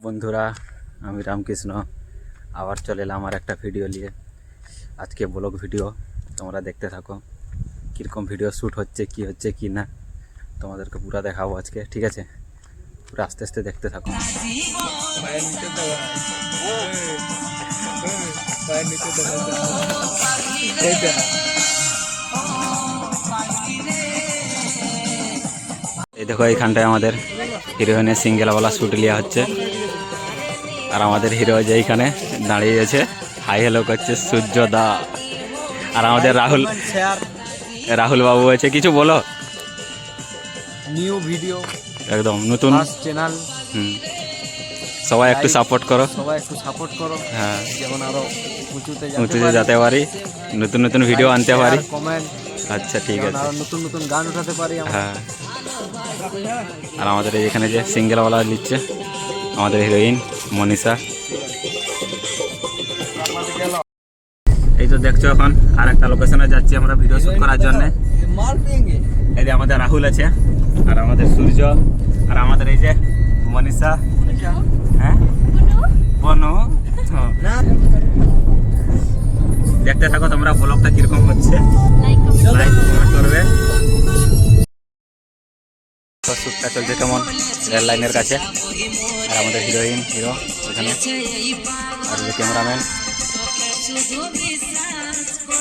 বন্ধুরা, আমি রামকৃষ্ণ আবার চলে এলাম আমার একটা ভিডিও নিয়ে। আজকে ব্লগ ভিডিও, তোমরা দেখতে থাকো কীরকম ভিডিও শ্যুট হচ্ছে, কি হচ্ছে কি না তোমাদেরকে পুরো দেখাবো আজকে। ঠিক আছে, পুরো আস্তে আস্তে দেখতে থাকো। এই দেখো, এইখানটায় আমাদের হিরোইনের সিঙ্গেলওয়ালা শ্যুট নেওয়া হচ্ছে। আর আমাদের হিরো যে এইখানে দাঁড়িয়ে আছে, হাই হ্যালো করছে সূর্য দা। আর আমাদের রাহুল বাবু আছে, কিছু বলো। নিউ ভিডিও, একদম নতুন চ্যানেল। সবাই একটু সাপোর্ট করো। সবাই একটু সাপোর্ট করো, হ্যাঁ, যেমন আরো উঁচুতে যেতে পারি, নতুন নতুন ভিডিও আনতে পারি। কমেন্ট। আচ্ছা, ঠিক আছে। আরো নতুন নতুন গান উঠাতে পারি আমরা। হ্যাঁ, আর আমাদের এখানে যে সিঙ্গেলওয়ালা নিচ্ছে আমাদের হিরোইন মনীষা। এই তো দেখছো, এখন আর একটা লোকেশনে যাচ্ছি আমরা ভিডিও শুট করার জন্য। এই যে আমাদের রাহুল আছে, আর আমাদের সূর্য, আর আমাদের এই যে মনীষা। হ্যাঁ, বনু। দেখতে থাকো তোমরা ব্লগটা কিরকম হচ্ছে, লাইক কমেন্ট করবে। শুটটা চলছে কেমন, রেল লাইনের কাছে। আর আমাদের হিরোইন হিরো ওখানে, আর যে ক্যামেরাম্যান,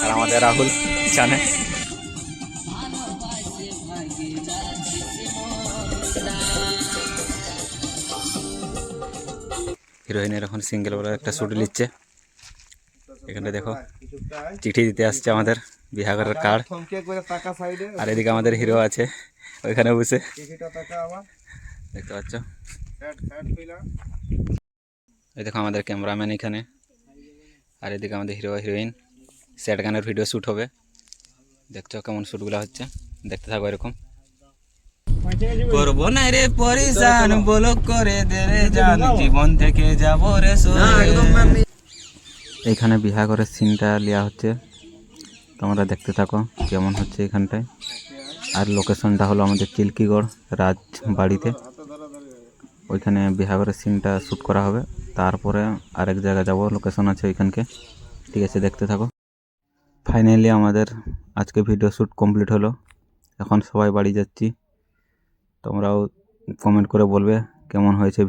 আর আমাদের রাহুল জানে। হিরোইনের এখন সিঙ্গেল বলে একটা শুট নিচ্ছে। এখানে দেখো, চিঠি দিতে আসছে আমাদের বিহাগরের কার্ড। আর এদিকে আমাদের হিরো আছে ওইখানে বসে, দেখতে পাচ্ছ। এই দেখো আমাদের ক্যামেরাম্যান এখানে, আর এদিকে আমাদের হিরো হিরোইন। স্যাড গানের ভিডিও শ্যুট হবে, দেখছো কেমন শ্যুটগুলো হচ্ছে, দেখতে থাকো এরকম। করবো না রে পরিশান, বলো করে দে রে জান, জীবন থেকে যাবো রে সরে। এইখানে বিহাগরের সিনটা নেওয়া হচ্ছে, তোমরা দেখতে থাকো কেমন হচ্ছে এখানটায়। আর লোকেশনটা হলো আমাদের চিল্কিগড় রাজবাড়িতে। ওইখানে বিহাগরের সিনটা শ্যুট করা হবে, তারপরে আরেক জায়গায় যাব, লোকেশন আছে ওইখানকে। ঠিক আছে, দেখতে থাকো। ফাইনালি আমাদের আজকে ভিডিও শ্যুট কমপ্লিট হলো, এখন সবাই বাড়ি যাচ্ছি। তোমরাও কমেন্ট করে বলবে কেমন হয়েছে।